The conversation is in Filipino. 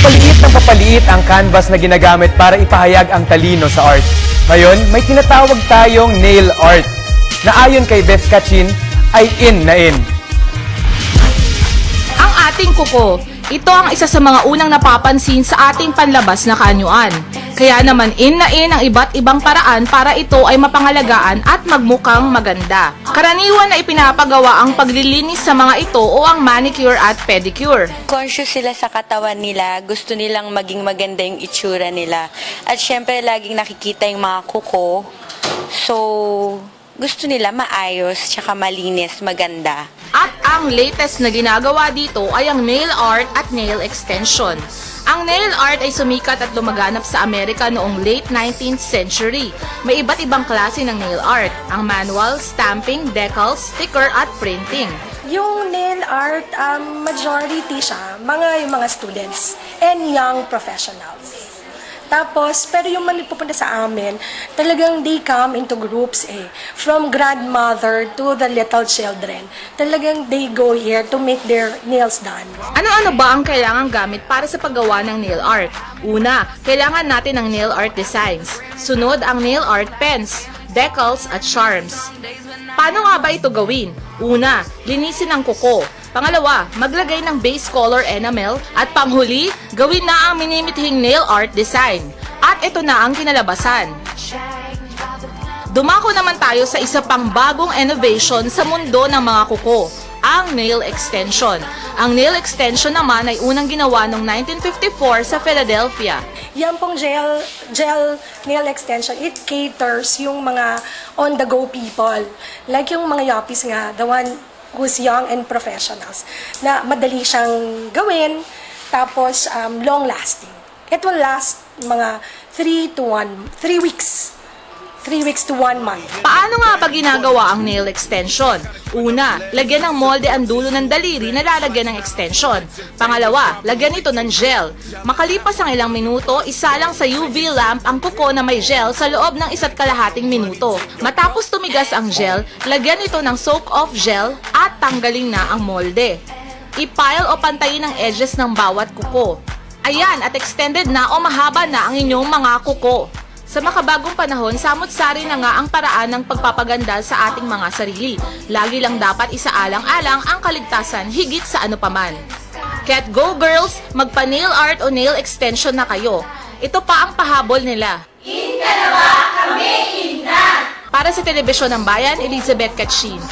Papaliit ang canvas na ginagamit para ipahayag ang talino sa art. Ngayon, may tinatawag tayong nail art na ayon kay Beth Kachin ay in na in. Ang ating kuko, ito ang isa sa mga unang napapansin sa ating panlabas na kaanyuan. Kaya naman in na in ang iba't ibang paraan para ito ay mapangalagaan at magmukhang maganda. Karaniwan na ipinapagawa ang paglilinis sa mga ito o ang manicure at pedicure. Conscious sila sa katawan nila, gusto nilang maging maganda yung itsura nila. At syempre, laging nakikita yung mga kuko. So, gusto nila maayos, tsaka malinis, maganda. At ang latest na ginagawa dito ay ang nail art at nail extension. Ang nail art ay sumikat at lumaganap sa Amerika noong late 19th century. May iba't ibang klase ng nail art, ang manual, stamping, decals, sticker at printing. Yung nail art, majority siya, yung mga students and young professionals. Tapos, pero yung pupunta sa amin, talagang they come into groups from grandmother to the little children. Talagang they go here to make their nails done. Ano-ano ba ang kailangang gamit para sa paggawa ng nail art? Una, kailangan natin ng nail art designs. Sunod ang nail art pens, decals at charms. Paano nga ba ito gawin? Una, linisin ang kuko. Pangalawa, maglagay ng base color enamel. At panghuli, gawin na ang minimithing nail art design. At ito na ang kinalabasan. Dumako naman tayo sa isa pang bagong innovation sa mundo ng mga kuko, ang nail extension. Ang nail extension naman ay unang ginawa noong 1954 sa Philadelphia. Yan pong gel nail extension, it caters yung mga on-the-go people. Like yung mga yuppies nga, the one who's young and professionals, na madali siyang gawin, tapos long-lasting. It will last mga 3 weeks. 3 weeks to 1 month. Paano nga ba ginagawa ang nail extension? Una, lagyan ng molde ang dulo ng daliri na lalagyan ng extension. Pangalawa, lagyan ito ng gel. Makalipas ang ilang minuto, isa lang sa UV lamp ang kuko na may gel sa loob ng 1.5 minuto. Matapos tumigas ang gel, lagyan ito ng soak-off gel at tanggalin na ang molde. I-pile o pantayin ang edges ng bawat kuko. Ayan, at extended na o mahaba na ang inyong mga kuko. Sa makabagong panahon, samot-sari na nga ang paraan ng pagpapaganda sa ating mga sarili. Lagi lang dapat isaalang-alang ang kaligtasan higit sa ano paman. Kaya't go girls, magpa-nail art o nail extension na kayo. Ito pa ang pahabol nila. In ka na ba? Kami in na! Para sa Telebisyon ng Bayan, Elizabeth Kachin.